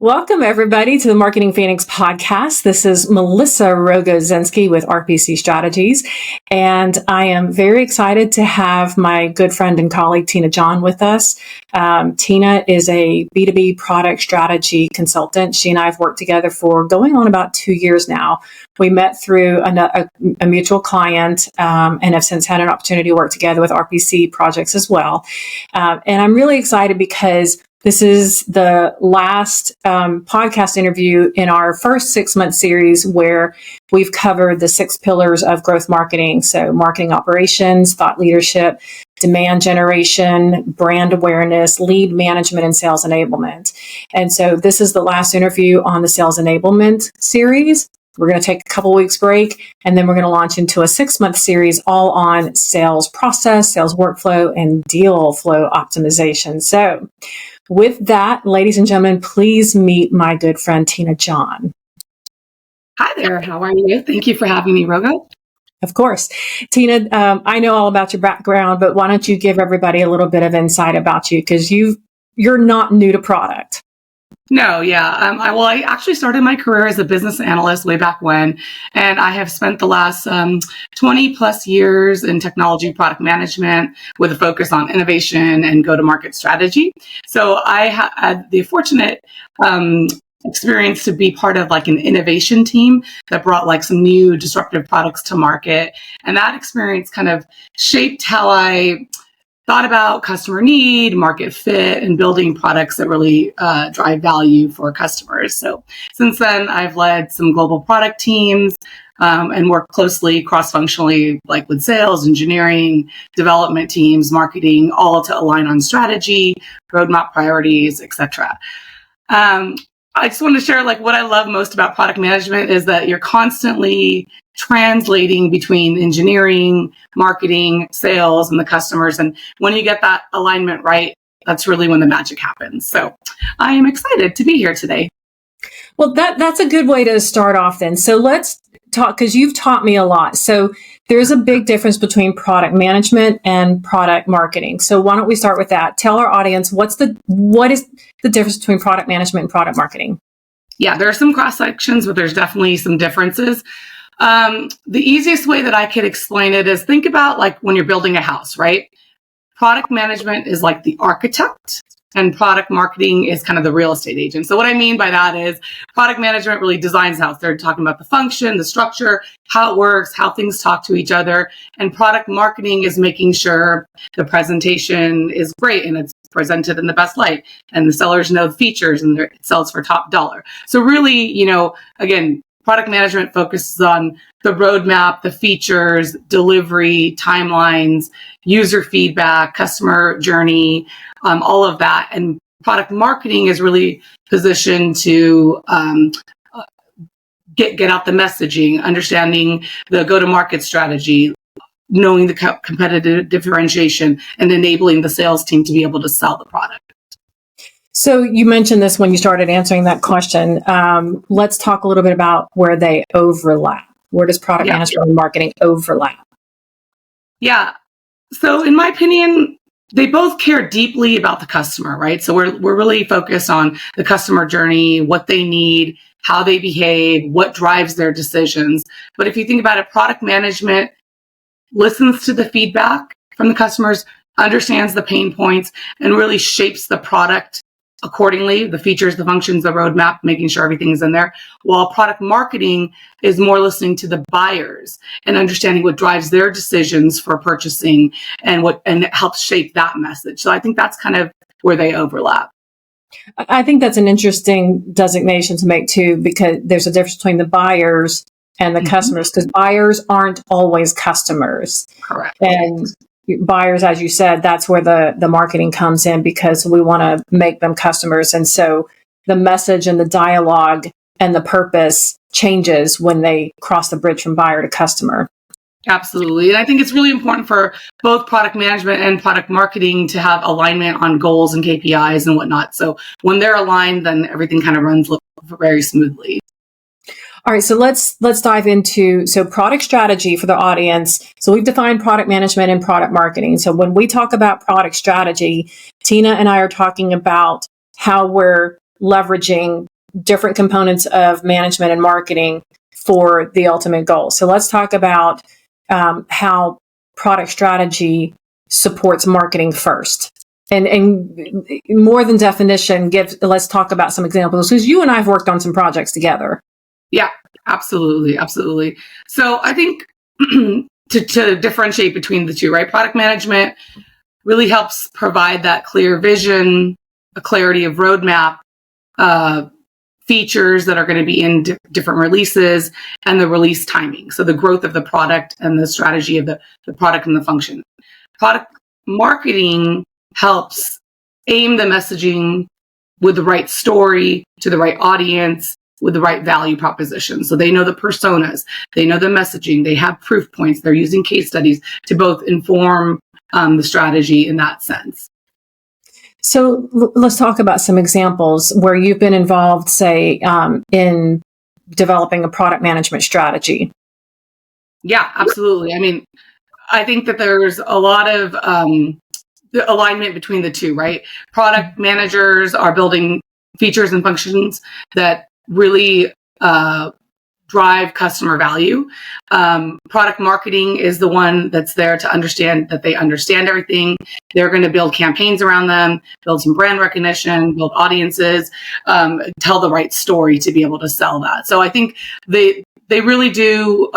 Welcome, everybody, to the Marketing Phoenix podcast. This is Melissa Rogozinski with RPC Strategies, and I am very excited to have my good friend and colleague, Tina John, with us. Tina is a B2B product strategy consultant. She and I have worked together for going on about 2 years now. We met through a mutual client and have since had an opportunity to work together with RPC projects as well. And I'm really excited because this is the last podcast interview in our first 6-month series where we've covered the 6 pillars of growth marketing. So marketing operations, thought leadership, demand generation, brand awareness, lead management, and sales enablement. And so this is the last interview on the sales enablement series. We're going to take a couple weeks break, and then we're going to launch into a 6-month series all on sales process, sales workflow, and deal flow optimization. So with that, ladies and gentlemen, please meet my good friend, Tina John. Hi there. How are you? Thank you for having me, Rogo. Of course. Tina, I know all about your background, but why don't you give everybody a little bit of insight about you? Because you're not new to product. No, yeah. I actually started my career as a business analyst way back when, and I have spent the last 20 plus years in technology product management with a focus on innovation and go-to-market strategy. So I had the fortunate experience to be part of like an innovation team that brought like some new disruptive products to market. And that experience kind of shaped how I thought about customer need, market fit, and building products that really drive value for customers. So since then, I've led some global product teams and worked closely cross-functionally, like with sales, engineering, development teams, marketing, all to align on strategy, roadmap priorities, etc. I just want to share like what I love most about product management is that you're constantly translating between engineering, marketing, sales, and the customers. And when you get that alignment right, that's really when the magic happens. So I am excited to be here today. Well, that's a good way to start off then. So let's talk, because you've taught me a lot. So there's a big difference between product management and product marketing. So why don't we start with that? Tell our audience what is the difference between product management and product marketing? Yeah, there are some cross sections, but there's definitely some differences. The easiest way that I could explain it is think about like when you're building a house, right? Product management is like the architect and product marketing is kind of the real estate agent. So what I mean by that is product management really designs the house. They're talking about the function, the structure, how it works, how things talk to each other. And product marketing is making sure the presentation is great and it's presented in the best light and the sellers know the features and it sells for top dollar. So really, again, product management focuses on the roadmap, the features, delivery, timelines, user feedback, customer journey, all of that. And product marketing is really positioned to get out the messaging, understanding the go-to-market strategy, knowing the competitive differentiation, and enabling the sales team to be able to sell the product. So you mentioned this when you started answering that question. Let's talk a little bit about where they overlap. Where does product management and marketing overlap? Yeah. So in my opinion, they both care deeply about the customer, right? So we're really focused on the customer journey, what they need, how they behave, what drives their decisions. But if you think about it, product management listens to the feedback from the customers, understands the pain points, and really shapes the product accordingly, the features, the functions, the roadmap, making sure everything's in there. While product marketing is more listening to the buyers and understanding what drives their decisions for purchasing and it helps shape that message. So I think that's kind of where they overlap. I think that's an interesting designation to make too, because there's a difference between the buyers and the customers, because buyers aren't always customers. Correct. And buyers, as you said, that's where the marketing comes in, because we want to make them customers. And so the message and the dialogue and the purpose changes when they cross the bridge from buyer to customer. Absolutely. And I think it's really important for both product management and product marketing to have alignment on goals and KPIs and whatnot. So when they're aligned, then everything kind of runs very smoothly. All right, so let's dive into product strategy for the audience. So we've defined product management and product marketing. So when we talk about product strategy, Tina and I are talking about how we're leveraging different components of management and marketing for the ultimate goal. So let's talk about how product strategy supports marketing first. And more than definition, let's talk about some examples, because you and I have worked on some projects together. Yeah, absolutely. Absolutely. So I think to differentiate between the two, right? Product management really helps provide that clear vision, a clarity of roadmap, features that are going to be in different releases, and the release timing. So the growth of the product and the strategy of the product and the function. Product marketing helps aim the messaging with the right story to the right audience with the right value proposition. So they know the personas, they know the messaging, they have proof points, they're using case studies to both inform the strategy in that sense. So let's talk about some examples where you've been involved, say, in developing a product management strategy. Yeah, absolutely. I mean, I think that there's a lot of the alignment between the two, right? Product managers are building features and functions that really drive customer value. Product marketing is the one that's there to understand that they understand everything. They're going to build campaigns around them, build some brand recognition, build audiences, tell the right story to be able to sell that. So I think they really do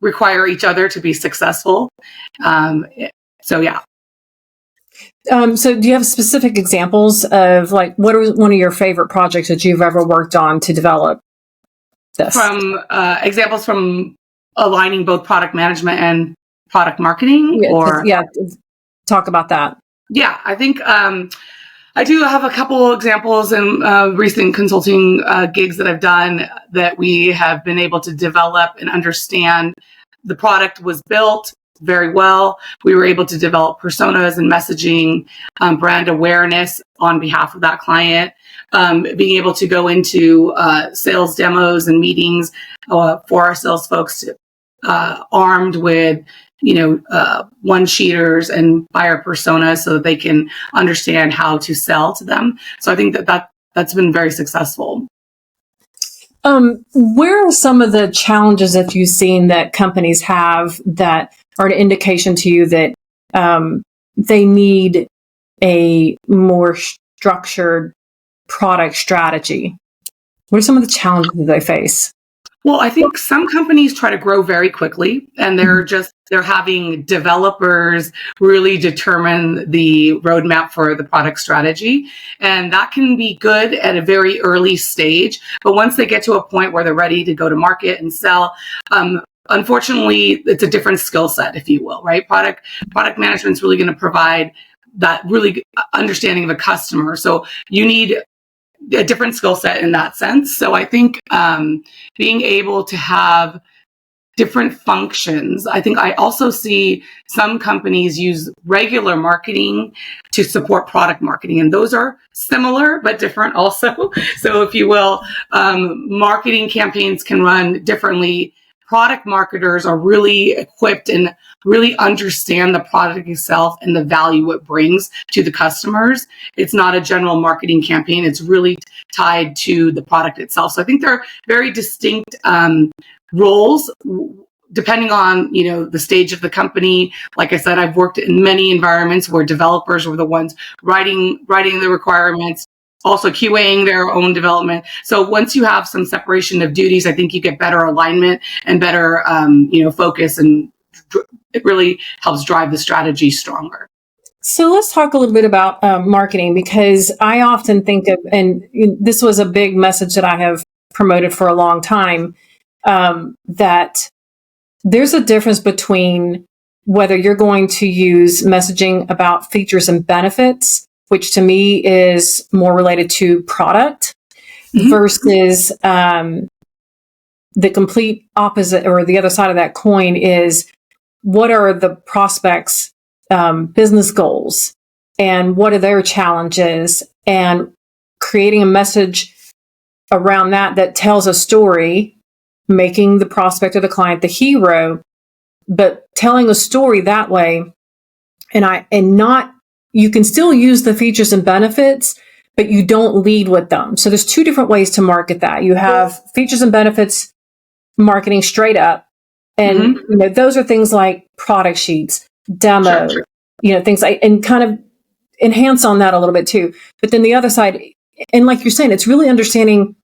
require each other to be successful. So yeah. So do you have specific examples of, like, what are one of your favorite projects that you've ever worked on to develop this? From examples from aligning both product management and product marketing? Talk about that. Yeah, I think I do have a couple examples in recent consulting gigs that I've done that we have been able to develop and understand. The product was built very well. We were able to develop personas and messaging, brand awareness on behalf of that client, being able to go into sales demos and meetings for our sales folks, armed with one-sheeters and buyer personas so that they can understand how to sell to them. So I think that's been very successful. Where are some of the challenges that you've seen that companies have that are an indication to you that they need a more structured product strategy? What are some of the challenges that they face? Well, I think some companies try to grow very quickly, and they're having developers really determine the roadmap for the product strategy. And that can be good at a very early stage. But once they get to a point where they're ready to go to market and sell, unfortunately, it's a different skill set, if you will, right? Product management is really going to provide that really understanding of a customer. So you need a different skill set in that sense. So I think being able to have different functions. I think I also see some companies use regular marketing to support product marketing, and those are similar but different also. So if you will, marketing campaigns can run differently. Product marketers are really equipped and really understand the product itself and the value it brings to the customers. It's not a general marketing campaign. It's really tied to the product itself. So I think they're very distinct roles depending on, the stage of the company. Like I said, I've worked in many environments where developers were the ones writing the requirements, also QAing their own development. So once you have some separation of duties, I think you get better alignment and better, focus, and it really helps drive the strategy stronger. So let's talk a little bit about marketing, because I often think of, and this was a big message that I have promoted for a long time, that there's a difference between whether you're going to use messaging about features and benefits, which to me is more related to product, versus the complete opposite, or the other side of that coin is, what are the prospects' business goals and what are their challenges, and creating a message around that tells a story, making the prospect or the client the hero, but telling a story that way. You can still use the features and benefits, but you don't lead with them. So there's two different ways to market that. You have features and benefits marketing straight up. And those are things like product sheets, demo, things like, and kind of enhance on that a little bit too. But then the other side, and like you're saying, it's really understanding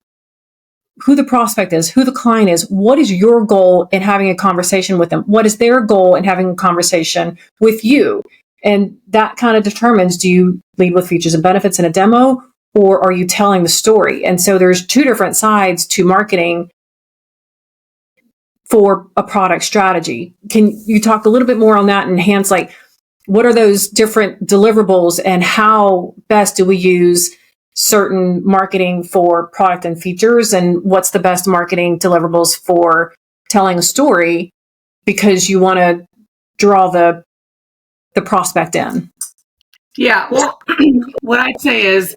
who the prospect is, who the client is, what is your goal in having a conversation with them? What is their goal in having a conversation with you? And that kind of determines, do you lead with features and benefits in a demo, or are you telling the story? And so there's two different sides to marketing for a product strategy. Can you talk a little bit more on that and enhance, like, what are those different deliverables and how best do we use certain marketing for product and features, and what's the best marketing deliverables for telling a story because you want to draw the prospect in? Yeah, well, what I'd say is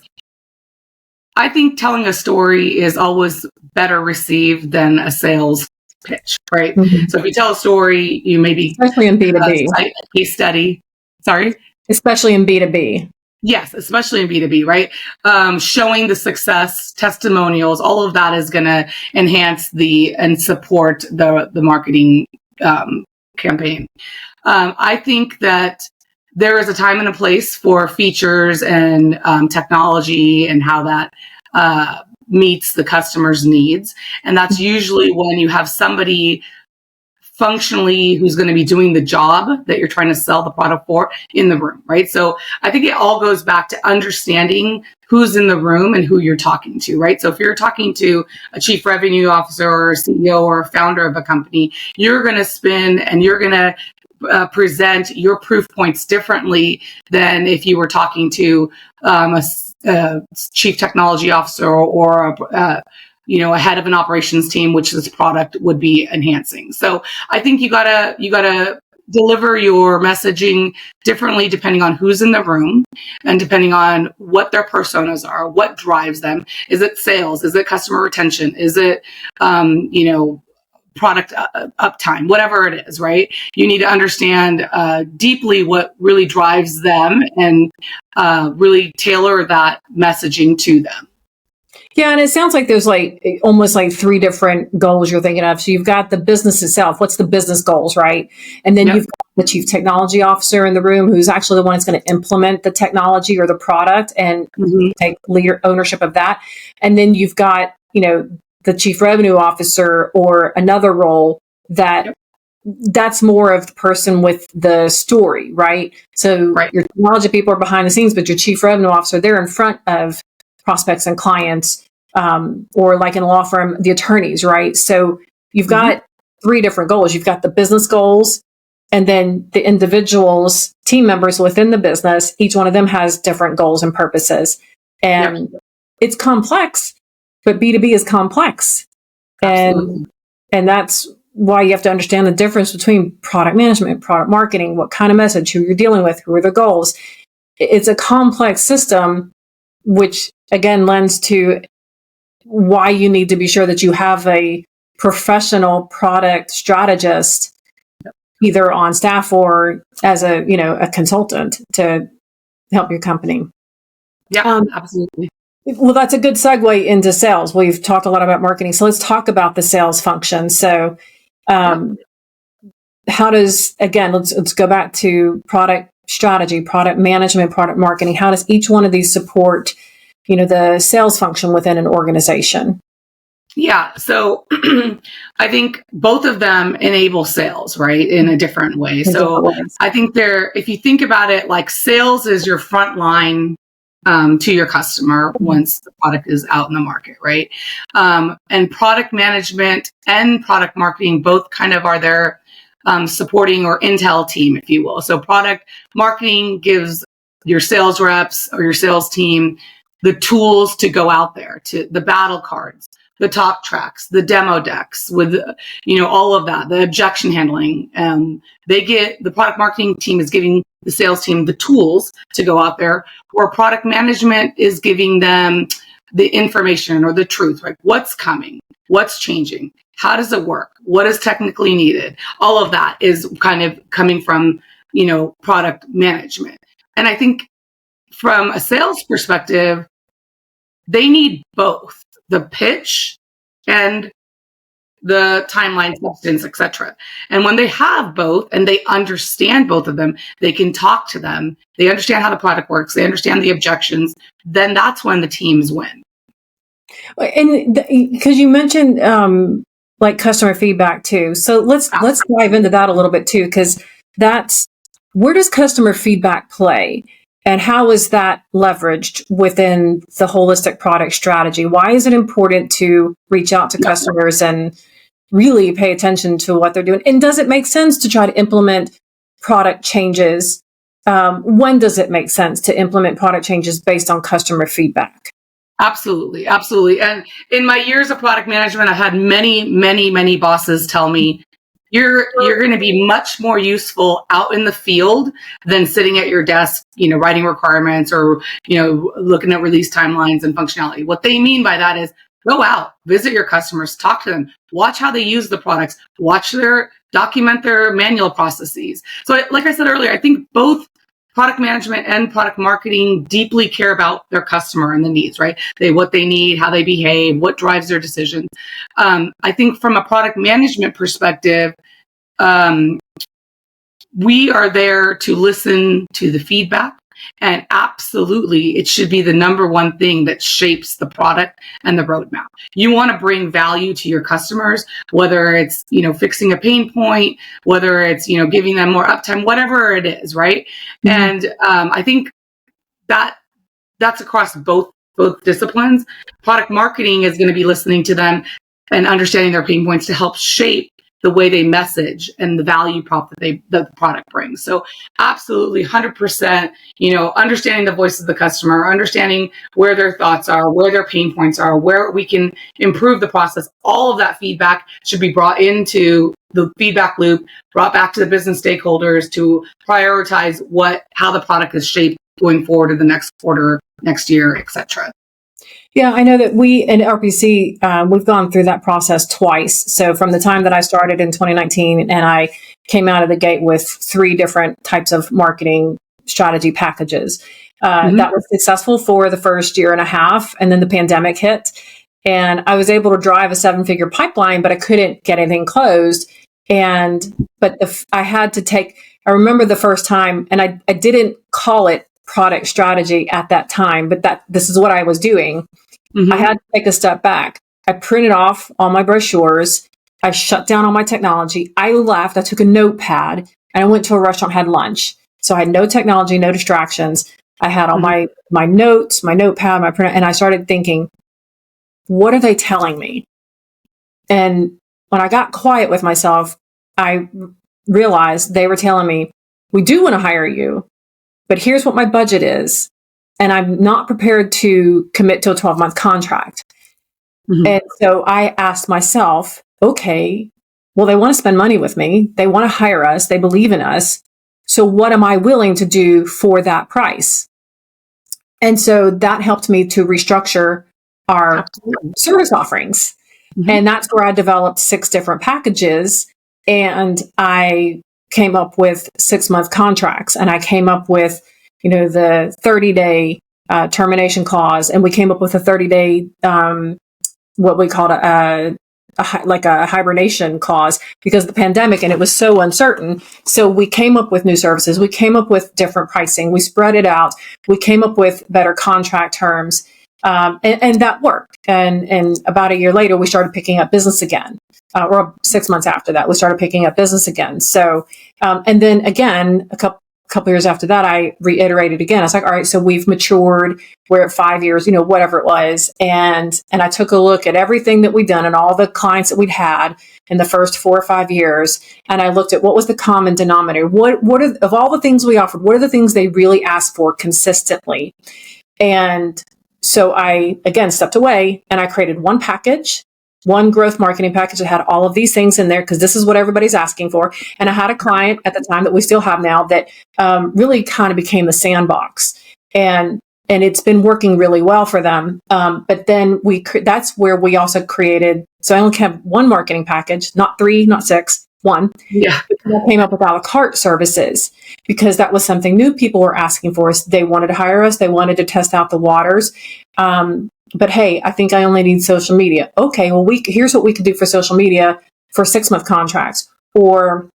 I think telling a story is always better received than a sales pitch, right? So if you tell a story, you maybe especially in B2B, a case study. Sorry? Especially in B2B. Yes, especially in B2B, right? Showing the success, testimonials, all of that is going to enhance and support the marketing campaign. I think that there is a time and a place for features and technology and how that meets the customer's needs. And that's usually when you have somebody functionally who's going to be doing the job that you're trying to sell the product for in the room, right? So I think it all goes back to understanding who's in the room and who you're talking to, right? So if you're talking to a chief revenue officer or a CEO or a founder of a company, you're going to spin and you're going to present your proof points differently than if you were talking to a chief technology officer or a head of an operations team, which this product would be enhancing. So I think you gotta deliver your messaging differently depending on who's in the room and depending on what their personas are, what drives them. Is it sales? Is it customer retention? Is it product uptime? Whatever it is, right? You need to understand deeply what really drives them and really tailor that messaging to them. Yeah, and it sounds like there's almost like three different goals you're thinking of. So you've got the business itself. What's the business goals, right? And then you've got the chief technology officer in the room who's actually the one that's going to implement the technology or the product and take ownership of that. And then you've got, the chief revenue officer or another role that's more of the person with the story, right? So your technology people are behind the scenes, but your chief revenue officer, they're in front of prospects and clients, or like in a law firm, the attorneys, right? So you've got three different goals. You've got the business goals, and then the individuals, team members within the business, each one of them has different goals and purposes. And it's complex, but B2B is complex. Absolutely. And that's why you have to understand the difference between product management, product marketing, what kind of message, who you're dealing with, who are the goals. It's a complex system, which again lends to why you need to be sure that you have a professional product strategist either on staff or as a consultant to help your company. Yeah, absolutely. Well, that's a good segue into sales. We've talked a lot about marketing, so let's talk about the sales function. So how does, again, let's go back to product strategy, product management, product marketing. How does each one of these support the sales function within an organization? Yeah. So I think both of them enable sales, right, in a different way. I think if you think about it, like sales is your front line to your customer once the product is out in the market, right? And product management and product marketing both kind of are their supporting or intel team, if you will. So product marketing gives your sales reps or your sales team the tools to go out there, to the battle cards, the talk tracks, the demo decks with, all of that, the objection handling. The product marketing team is giving the sales team the tools to go out there, where product management is giving them the information or the truth, right? What's coming? What's changing? How does it work? What is technically needed? All of that is kind of coming from, product management. And I think from a sales perspective, they need both the pitch and the timeline, substance, etc. And when they have both and they understand both of them, they can talk to them. They understand how the product works. They understand the objections. Then that's when the teams win. And because you mentioned like customer feedback too, so let's dive into that a little bit too, because that's where does customer feedback play, and how is that leveraged within the holistic product strategy? Why is it important to reach out to customers and really pay attention to what they're doing? And does it make sense to try to implement product changes? When does it make sense to implement product changes based on customer feedback? Absolutely. Absolutely. And in my years of product management, I've had many bosses tell me, you're going to be much more useful out in the field than sitting at your desk, writing requirements or, looking at release timelines and functionality. What they mean by that is go out, visit your customers, talk to them, watch how they use the products, document their manual processes. So like I said earlier, I think both product management and product marketing deeply care about their customer and the needs, right? What they need, how they behave, what drives their decisions. I think from a product management perspective, we are there to listen to the feedback. And absolutely, it should be the number one thing that shapes the product and the roadmap. You want to bring value to your customers, whether it's, fixing a pain point, whether it's, giving them more uptime, whatever it is, right? Mm-hmm. And I think that's across both disciplines. Product marketing is going to be listening to them and understanding their pain points to help shape the way they message and the value prop that the product brings. So absolutely 100%, understanding the voice of the customer, understanding where their thoughts are, where their pain points are, where we can improve the process. All of that feedback should be brought into the feedback loop, brought back to the business stakeholders to prioritize how the product is shaped going forward in the next quarter, next year, etc. Yeah, I know that we in RPC, we've gone through that process twice. So from the time that I started in 2019 and I came out of the gate with 3 different types of marketing strategy packages, that was successful for the first year and a half. And then the pandemic hit and I was able to drive a 7-figure pipeline, but I couldn't get anything closed. I remember the first time, and I didn't call it product strategy at that time, but this is what I was doing. Mm-hmm. I had to take a step back. I printed off all my brochures. I shut down all my technology. I left. I took a notepad and I went to a restaurant, had lunch. So I had no technology, no distractions. I had all my notes, my notepad, my printer, and I started thinking, what are they telling me? And when I got quiet with myself, I realized they were telling me, we do want to hire you, but here's what my budget is. And I'm not prepared to commit to a 12-month contract. Mm-hmm. And so I asked myself, okay, well, they want to spend money with me. They want to hire us. They believe in us. So what am I willing to do for that price? And so that helped me to restructure our service offerings. Mm-hmm. And that's where I developed 6 different packages. And I came up with 6-month contracts, and I came up with, the 30-day termination clause, and we came up with a 30-day, what we called a hibernation clause because of the pandemic, and it was so uncertain. So we came up with new services. We came up with different pricing. We spread it out. We came up with better contract terms, and that worked. And about a year later, we started picking up business again. Or 6 months after that, we started picking up business again. So, and then again, a couple years after that, I reiterated again. I was like, all right, so we've matured. We're at 5 years, whatever it was. And I took a look at everything that we'd done and all the clients that we'd had in the first 4 or 5 years. And I looked at what was the common denominator. What are, of all the things we offered, what are the things they really asked for consistently? And so I, again, stepped away and I created one package, one growth marketing package that had all of these things in there because this is what everybody's asking for. And I had a client at the time that we still have now that really kind of became the sandbox. And it's been working really well for them. But then that's where we also created, so I only have one marketing package, not 3, not 6, 1. Yeah. I came up with a la carte services because that was something new people were asking for us. They wanted to hire us. They wanted to test out the waters. But hey, I think I only need social media. Okay, well, here's what we could do for social media for 6-month contracts. Or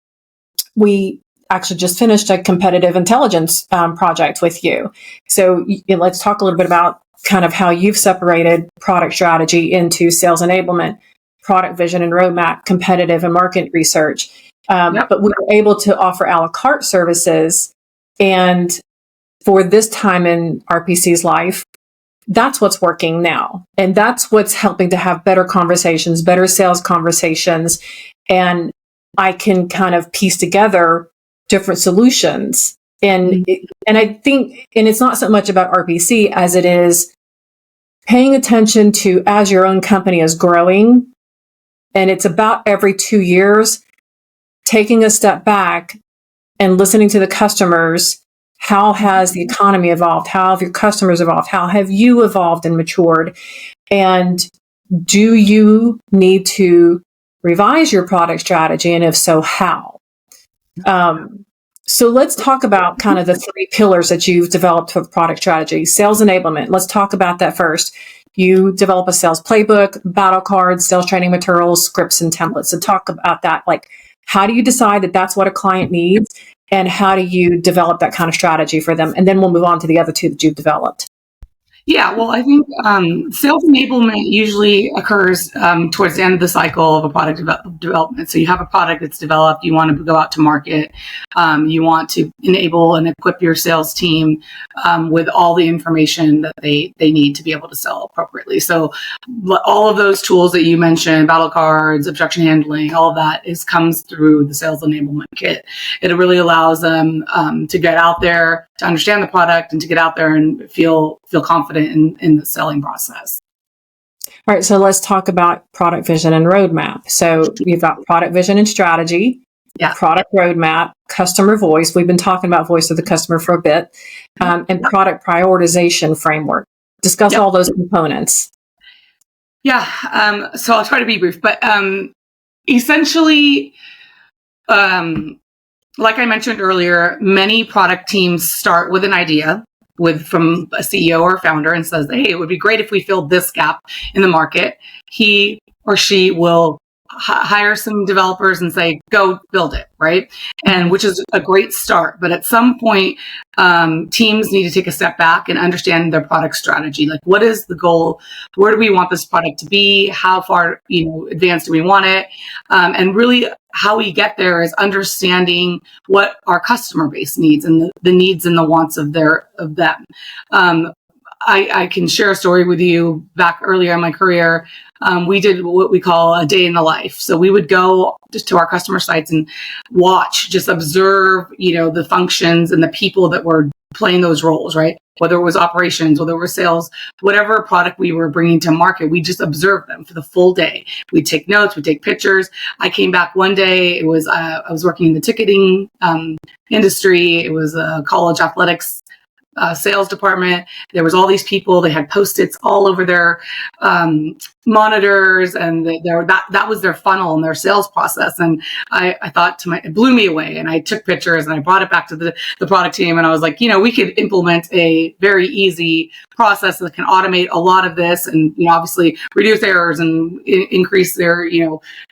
we actually just finished a competitive intelligence project with you. So let's talk a little bit about kind of how you've separated product strategy into sales enablement, product vision and roadmap, competitive and market research. But we were able to offer a la carte services. And for this time in RPC's life, that's what's working now. And that's what's helping to have better conversations, better sales conversations. And I can kind of piece together different solutions. And I think, and it's not so much about RPC as it is paying attention to as your own company is growing. And it's about every 2 years, taking a step back and listening to the customers. How has the economy evolved? How have your customers evolved? How have you evolved and matured? And do you need to revise your product strategy? And if so, how? So let's talk about kind of the 3 pillars that you've developed for product strategy. Sales enablement. Let's talk about that first. You develop a sales playbook, battle cards, sales training materials, scripts, and templates. So talk about that. Like, how do you decide that that's what a client needs? And how do you develop that kind of strategy for them? And then we'll move on to the other 2 that you've developed. Yeah, well, I think sales enablement usually occurs towards the end of the cycle of a product development. So you have a product that's developed, you want to go out to market, you want to enable and equip your sales team with all the information that they need to be able to sell appropriately. So all of those tools that you mentioned, battle cards, objection handling, all of that comes through the sales enablement kit. It really allows them to get out there, to understand the product, and to get out there and feel confident in the selling process. All right, so let's talk about product vision and roadmap. So you've got product vision and strategy, product roadmap, customer voice. We've been talking about voice of the customer for a bit, and product prioritization framework. Discuss all those components. Yeah, so I'll try to be brief, but essentially, like I mentioned earlier, many product teams start with an idea from a CEO or founder and says, hey, it would be great if we filled this gap in the market. He or she will hire some developers and say, go build it, right? And which is a great start. But at some point, teams need to take a step back and understand their product strategy. Like, what is the goal? Where do we want this product to be? How far, advanced do we want it? And really, how we get there is understanding what our customer base needs and the needs and the wants of them. I can share a story with you. Back earlier in my career, we did what we call a day in the life. So we would go just to our customer sites and just observe, the functions and the people that were playing those roles, right? Whether it was operations, whether it was sales, whatever product we were bringing to market, we just observed them for the full day. We'd take notes, we'd take pictures. I came back one day, I was working in the ticketing industry. It was a college athletics sales department. There was all these people. They had Post-its all over their monitors, and that was their funnel and their sales process. And I thought it blew me away. And I took pictures and I brought it back to the product team. And I was like, we could implement a very easy process that can automate a lot of this, and obviously reduce errors and increase their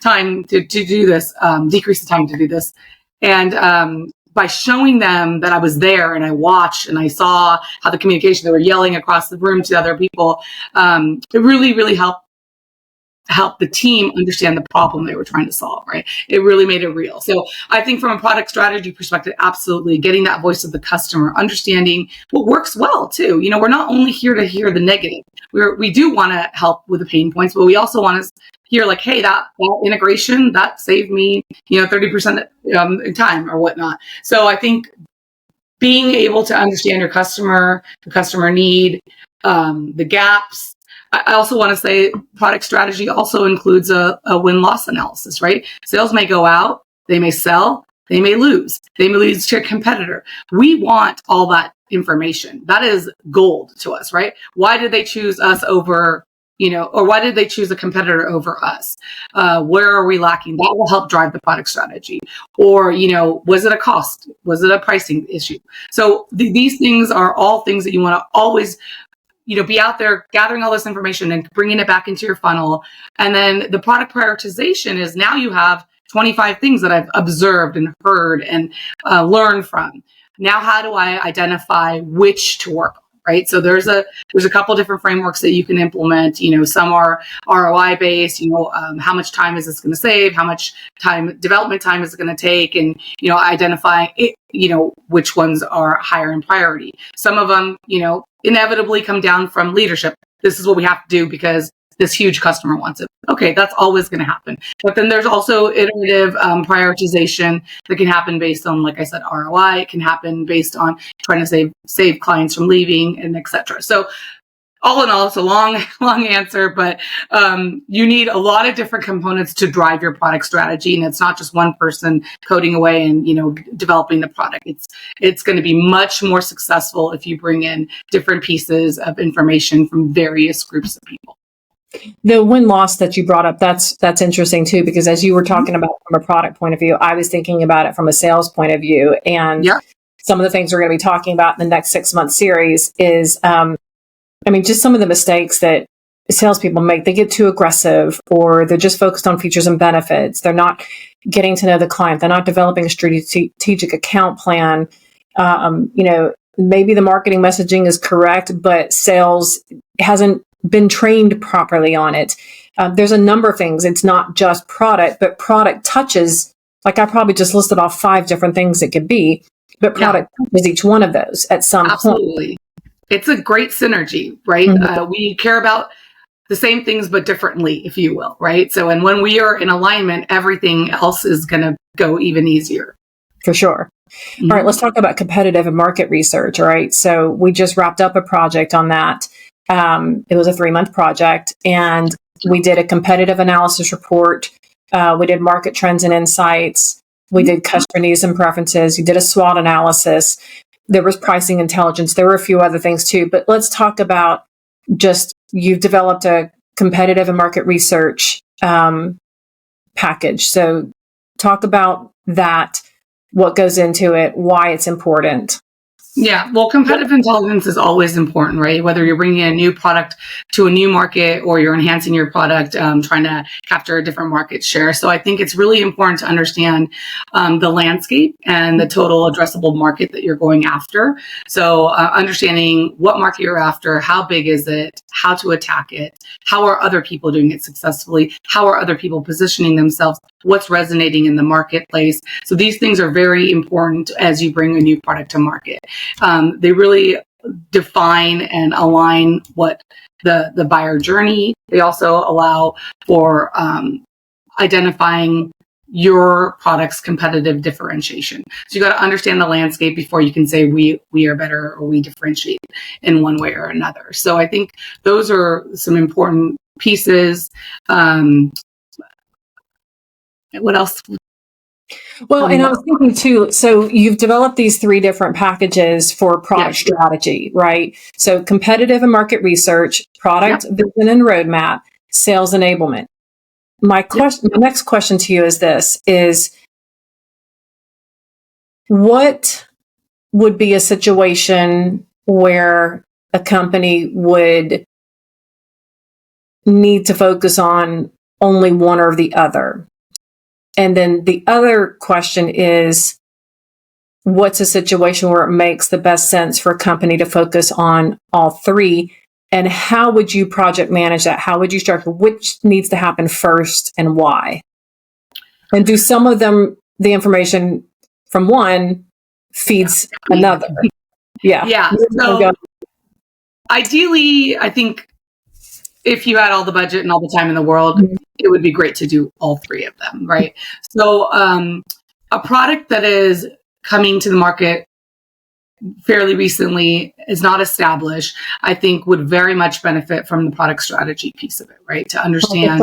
time to do this, decrease the time to do this. And by showing them that I was there and I watched and I saw how the communication, they were yelling across the room to other people, it really, really helped the team understand the problem they were trying to solve, right? It really made it real. So I think from a product strategy perspective, absolutely getting that voice of the customer, understanding what works well too. We're not only here to hear the negative. We do want to help with the pain points, but we also want to hear like, hey, that integration, that saved me, 30% in time or whatnot. So I think being able to understand your customer, the customer need, the gaps. I also want to say product strategy also includes a win-loss analysis, right? Sales may go out, they may sell, they may lose to a competitor. We want all that information. That is gold to us, right? Why did they choose us over, or why did they choose a competitor over us? Where are we lacking? That will help drive the product strategy. Or, was it a cost? Was it a pricing issue? So these things are all things that you want to always be out there gathering all this information and bringing it back into your funnel. And then the product prioritization is now you have 25 things that I've observed and heard and learned from. Now, how do I identify which to work on? Right. So there's a couple different frameworks that you can implement. Some are ROI based, how much time is this going to save? How much development time is it going to take? And, identifying it, which ones are higher in priority. Some of them, inevitably come down from leadership. This is what we have to do because this huge customer wants it. Okay, that's always going to happen. But then there's also iterative prioritization that can happen based on, like I said, ROI. It can happen based on trying to save clients from leaving, and et cetera. So all in all, it's a long answer, but you need a lot of different components to drive your product strategy. And it's not just one person coding away and, developing the product. It's going to be much more successful if you bring in different pieces of information from various groups of people. The win-loss that you brought up, that's interesting too, because as you were talking about from a product point of view, I was thinking about it from a sales point of view. And some of the things we're going to be talking about in the next 6-month series is, just some of the mistakes that salespeople make. They get too aggressive, or they're just focused on features and benefits. They're not getting to know the client. They're not developing a strategic account plan. Maybe the marketing messaging is correct, but sales hasn't been trained properly on it. There's a number of things. It's not just product, but product touches, like I probably just listed off 5 different things it could be, but product touches each one of those at some point. It's a great synergy, right? Mm-hmm. We care about the same things, but differently, if you will, right? So, and when we are in alignment, everything else is going to go even easier. For sure. Mm-hmm. All right, let's talk about competitive and market research. All right. So we just wrapped up a project on that. It was a 3-month project, and we did a competitive analysis report. We did market trends and insights. We did customer needs and preferences. You did a SWOT analysis. There was pricing intelligence. There were a few other things too, but let's talk about just, you've developed a competitive and market research package. So talk about that, what goes into it, why it's important. Yeah, well, competitive intelligence is always important, right? Whether you're bringing a new product to a new market or you're enhancing your product, trying to capture a different market share. So I think it's really important to understand the landscape and the total addressable market that you're going after. So understanding what market you're after, how big is it, how to attack it, how are other people doing it successfully, how are other people positioning themselves, what's resonating in the marketplace. So these things are very important as you bring a new product to market. They really define and align what the buyer journey. They also allow for identifying your product's competitive differentiation. So you got to understand the landscape before you can say we are better or we differentiate in one way or another. So I think those are some important pieces. What else? Well, and I was thinking too, so you've developed these 3 different packages for product strategy, right? So competitive and market research, product vision and roadmap, sales enablement. My next question to you is this, is what would be a situation where a company would need to focus on only one or the other? And then the other question is, what's a situation where it makes the best sense for a company to focus on all 3? And how would you project manage that? How would you structure which needs to happen first and why? And do some of them, the information from one feeds another? Yeah. So ideally, I think if you had all the budget and all the time in the world, it would be great to do all 3 of them, right? So a product that is coming to the market fairly recently, is not established, I think would very much benefit from the product strategy piece of it, right? To understand.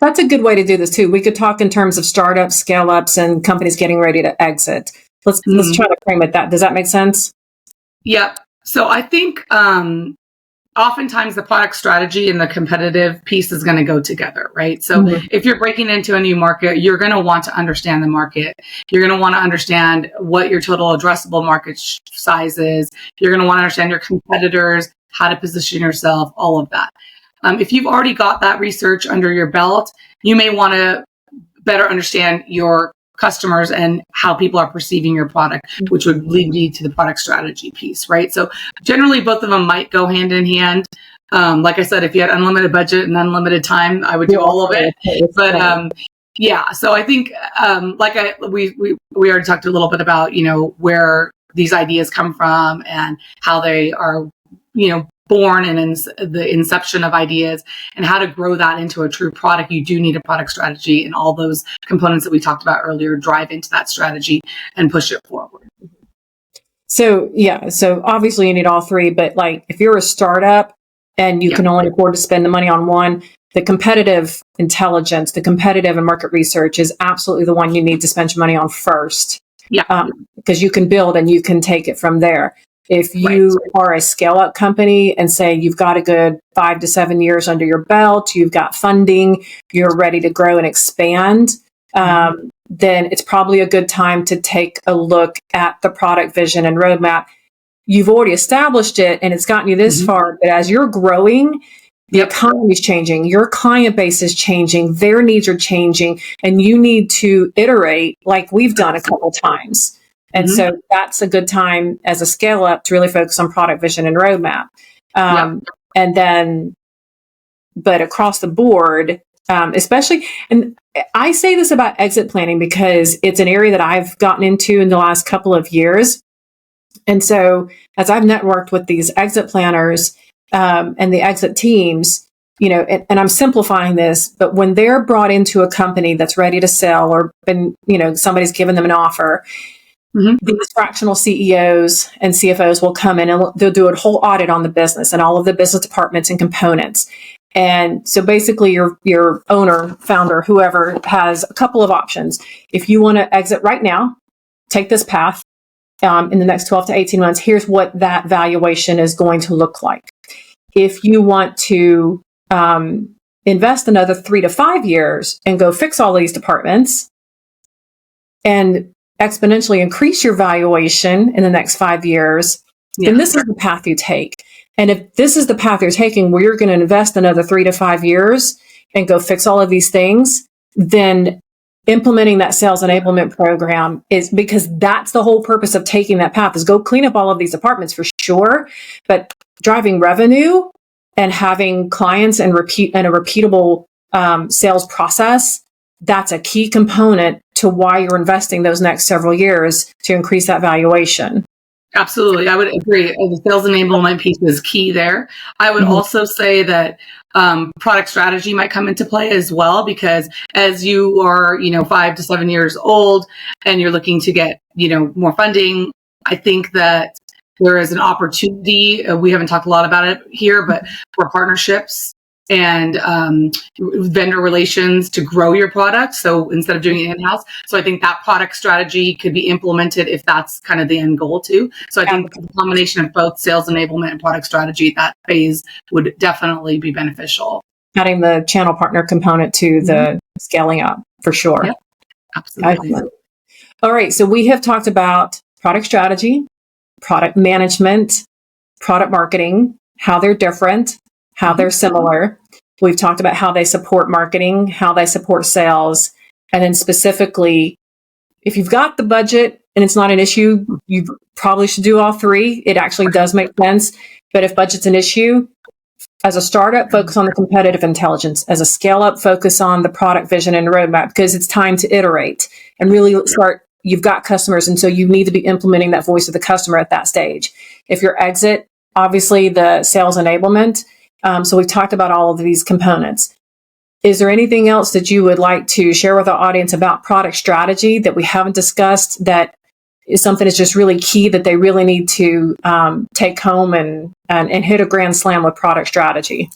That's a good way to do this too. We could talk in terms of startups, scale-ups, and companies getting ready to exit. Let's try to frame it that. Does that make sense? Yeah. So I think oftentimes the product strategy and the competitive piece is going to go together, right? So if you're breaking into a new market, you're going to want to understand the market. You're going to want to understand what your total addressable market size is. You're going to want to understand your competitors, how to position yourself, all of that. If you've already got that research under your belt, you may want to better understand your customers and how people are perceiving your product, which would lead me to the product strategy piece, right? So generally, both of them might go hand in hand. Like I said, if you had unlimited budget and unlimited time, I would do all of it. But yeah, so I think we already talked a little bit about, where these ideas come from and how they are, born and in the inception of ideas and how to grow that into a true product. You do need a product strategy, and all those components that we talked about earlier drive into that strategy and push it forward. So obviously you need all three, but like if you're a startup and you can only afford to spend the money on one, the competitive intelligence, the competitive and market research is absolutely the one you need to spend your money on first. Yeah. Because you can build and you can take it from there. If you are a scale-up company and say you've got a good 5 to 7 years under your belt, you've got funding, you're ready to grow and expand, then it's probably a good time to take a look at the product vision and roadmap. You've already established it and it's gotten you this far, but as you're growing, the economy is changing, your client base is changing, their needs are changing, and you need to iterate like we've done a couple times. And so that's a good time as a scale up to really focus on product vision and roadmap. And then, but across the board, especially, and I say this about exit planning because it's an area that I've gotten into in the last couple of years. And so as I've networked with these exit planners and the exit teams, and I'm simplifying this, but when they're brought into a company that's ready to sell or been, somebody's given them an offer, these fractional CEOs and CFOs will come in and they'll do a whole audit on the business and all of the business departments and components. And so basically your owner, founder, whoever has a couple of options. If you want to exit right now, take this path in the next 12 to 18 months, here's what that valuation is going to look like. If you want to invest another 3 to 5 years and go fix all these departments and exponentially increase your valuation in the next 5 years, then this is the path you take. And if this is the path you're taking where you're going to invest another 3 to 5 years and go fix all of these things, then implementing that sales enablement program is, because that's the whole purpose of taking that path, is go clean up all of these departments for sure, but driving revenue and having clients and a repeatable sales process, that's a key component to why you're investing those next several years to increase that valuation. Absolutely. I would agree. The sales enablement piece is key there. I would also say that product strategy might come into play as well, because as you are, 5 to 7 years old and you're looking to get, more funding, I think that there is an opportunity. We haven't talked a lot about it here, but for partnerships and vendor relations to grow your product. So instead of doing it in-house. So I think that product strategy could be implemented if that's kind of the end goal too. So I think the combination of both sales enablement and product strategy, that phase would definitely be beneficial. Adding the channel partner component to the scaling up for sure. Yep, absolutely. Excellent. All right. So we have talked about product strategy, product management, product marketing, how they're different, how they're similar. We've talked about how they support marketing, how they support sales. And then specifically, if you've got the budget and it's not an issue, you probably should do all three. It actually does make sense. But if budget's an issue, as a startup, focus on the competitive intelligence. As a scale up, focus on the product vision and roadmap, because it's time to iterate and really start. You've got customers, and so you need to be implementing that voice of the customer at that stage. If your exit, obviously the sales enablement. So we've talked about all of these components. Is there anything else that you would like to share with our audience about product strategy that we haven't discussed, that is something that's just really key that they really need to take home and hit a grand slam with product strategy?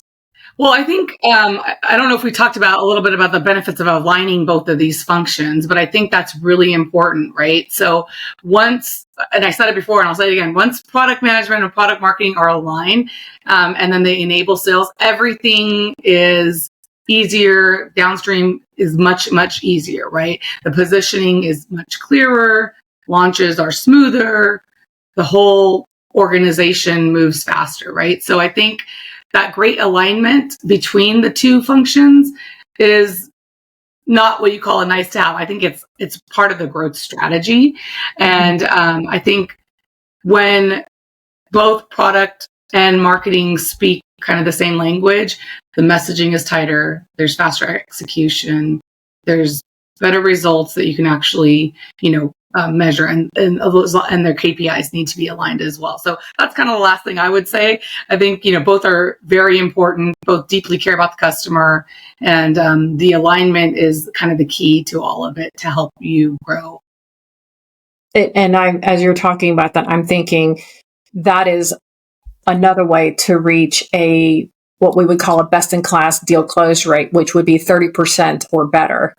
Well, I think, I don't know if we talked about a little bit about the benefits of aligning both of these functions, but I think that's really important, right? So once, and I said it before and I'll say it again, once product management and product marketing are aligned, and then they enable sales, everything is easier. Downstream is much, much easier, right? The positioning is much clearer. Launches are smoother. The whole organization moves faster, right? So I think that great alignment between the two functions is not what you call a nice to have. I think it's part of the growth strategy. And I think when both product and marketing speak kind of the same language, the messaging is tighter, there's faster execution, there's better results that you can actually, measure, and their KPIs need to be aligned as well. So that's kind of the last thing I would say. I think, both are very important, both deeply care about the customer, and the alignment is kind of the key to all of it to help you grow. As you're talking about that, I'm thinking that is another way to reach what we would call a best-in-class deal close rate, which would be 30% or better.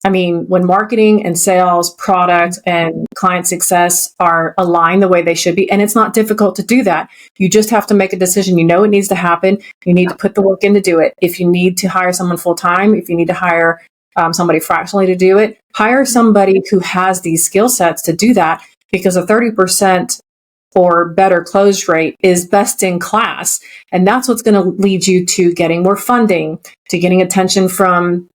I mean, when marketing and sales, product, and client success are aligned the way they should be, and it's not difficult to do that. You just have to make a decision. It needs to happen. You need to put the work in to do it. If you need to hire someone full-time, if you need to hire somebody fractionally to do it, hire somebody who has these skill sets to do that, because a 30% or better close rate is best in class. And that's what's going to lead you to getting more funding, to getting attention from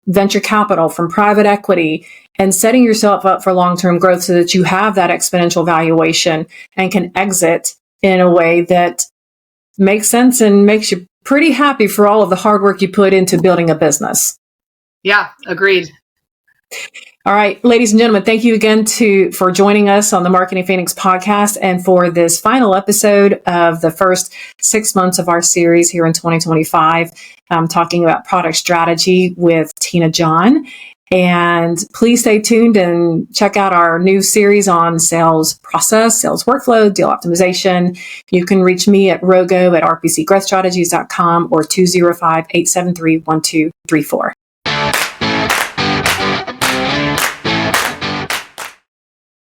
venture capital, from private equity, and setting yourself up for long-term growth so that you have that exponential valuation and can exit in a way that makes sense and makes you pretty happy for all of the hard work you put into building a business. Yeah, agreed. All right, ladies and gentlemen, thank you again for joining us on the Marketing Phoenix podcast and for this final episode of the first 6 months of our series here in 2025, talking about product strategy with Tina John. And please stay tuned and check out our new series on sales process, sales workflow, deal optimization. You can reach me at rogo@rpcgrowthstrategies.com or 205-873-1234.